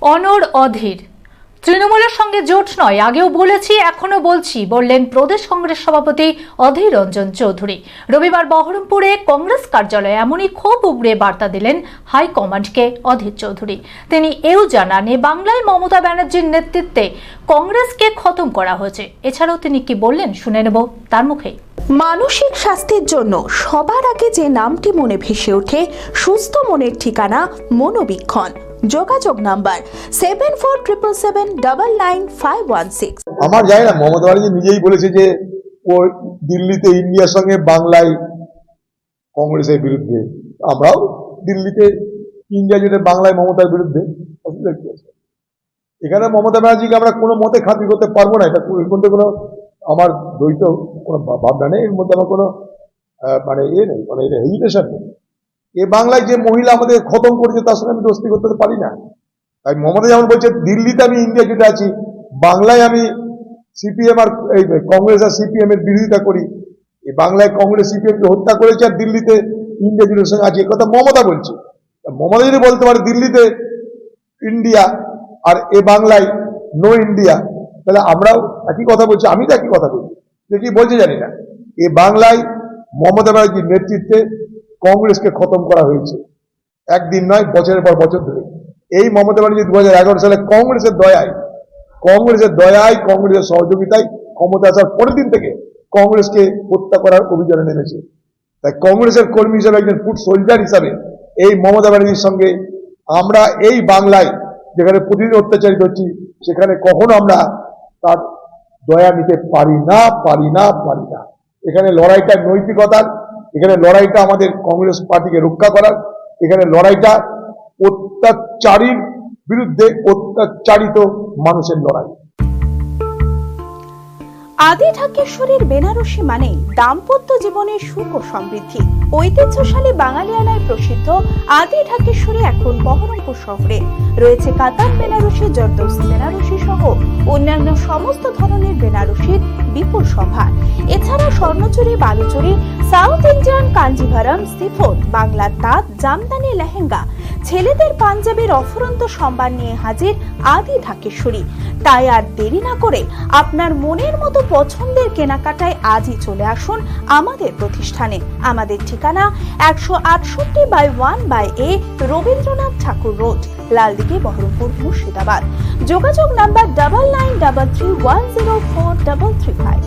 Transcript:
অনড় অধীর তৃণমূলের সঙ্গে জোট নয়, আগেও বলেছি এখনো বলছি, বললেন প্রদেশ কংগ্রেস সভাপতি অধীর রঞ্জন চৌধুরী। রবিবার বহরমপুরে কংগ্রেস কার্যালয়ে এমনই ক্ষোভ উগড়ে বার্তা দিলেন হাইকমান্ডকে অধীর চৌধুরী। তিনি এও জানান, বাংলায় মমতা ব্যানার্জির নেতৃত্বে কংগ্রেসকে খতম করা হয়েছে। এছাড়াও তিনি কি বললেন শুনে নেব তার মুখে। মানসিক স্বাস্থ্যের জন্য সবার আগে যে নামটি মনে ভেসে ওঠে, সুস্থ মনের ঠিকানা মনোবীক্ষণ। যোগাযোগ নাম্বার 7477799516। আমার জানি না, মমতা ব্যানার্জি নিজেই বলেছে যে ও দিল্লিতে ইন্ডিয়ার সঙ্গে বাংলায় কংগ্রেসের বিরুদ্ধে, আমরাও দিল্লিতে ইন্ডিয়া জুড়ে বাংলায় মমতার বিরুদ্ধে। অসুবিধা কি আছে? এখানে মমতা ব্যানার্জিকে আমরা কোনো মতে খাতির করতে পারবো না। এটা এর মধ্যে কোনো আমার দ্বৈত কোনো ভাবনা নেই, এর মধ্যে আমার কোনো মানে নেই, মানে হেজিটেশন নেই। এ বাংলায় যে মহিলা আমাদের খতম করেছে তার সঙ্গে আমি দোস্তি করতে পারি না। তাই মমতা যেমন বলছে দিল্লিতে আমি ইন্ডিয়া জুটে আছি, বাংলায় আমি সিপিএম আর এই কংগ্রেস আর সিপিএম এর বিরোধিতা করি। এই বাংলায় কংগ্রেস সিপিএম কে হত্যা করেছে আর দিল্লিতে ইন্ডিয়া জুটের সঙ্গে আছে, কথা মমতা বলছে। মমতা যদি বলতে পারে দিল্লিতে ইন্ডিয়া আর এ বাংলায় নো ইন্ডিয়া, তাহলে আমরাও একই কথা বলছি, আমি তো একই কথা বলছি। যে কি বলছে জানি না। এ বাংলায় মমতা ব্যানার্জির নেতৃত্বে কংগ্রেসকে খতম করা হয়েছে, একদিন নয়, বছরের পর বছর ধরে। এই মমতা ব্যানার্জি 2011 সালে কংগ্রেসের দয়ায়, কংগ্রেসের সহযোগিতায় ক্ষমতা আসার পরের দিন থেকে কংগ্রেসকে হত্যা করার অভিযানে নেমেছে। তাই কংগ্রেসের কর্মী হিসেবে, একজন ফুট সোলজার হিসাবে এই মমতা ব্যানার্জির সঙ্গে আমরা এই বাংলায় যেখানে প্রতিদিন অত্যাচারিত হচ্ছি, সেখানে কখনো আমরা তার দয়া নিতে পারি না। এখানে লড়াইটা নৈতিকতার, এখানে লড়াইটা আমাদের কংগ্রেস পার্টিকে রক্ষা করার, এখানে লড়াইটা অত্যাচারীর বিরুদ্ধে অত্যাচারিত মানুষের লড়াই। আদি ঢাকেশ্বরীর বেনারসি মানে দাম্পত্য জীবনের সুখ ও সমৃদ্ধি। ঐতিহ্যশালী বাঙালিয়ানায় প্রসিদ্ধ আদি ঢাকেশ্বরী এখন বহরমপুর শহরে রয়েছে। কাতার বেনারসি, জরদৌসি বেনারসি সহ অন্যান্য সমস্ত ধরনের বেনারসির বিপুল সম্ভার। এছাড়া Swarnachari, Baluchari, south Indian Kanjivaram, chiffon, বাংলার তাঁত, জামদানি, লেহেঙ্গা, ছেলেদের পাঞ্জাবির অফুরন্ত সম্ভার নিয়ে হাজির আদি ঢাকেশ্বরী। তাই আর দেরি না করে আপনার মনের মতো পছন্দের কেনাকাটায় আজই চলে আসুন আমাদের প্রতিষ্ঠানে। আমাদের ঠিকানা 168/1/A রবীন্দ্রনাথ ঠাকুর রোড, লালদিঘি, বহরমপুর, মুর্শিদাবাদ। যোগাযোগ নাম্বার 9933104335।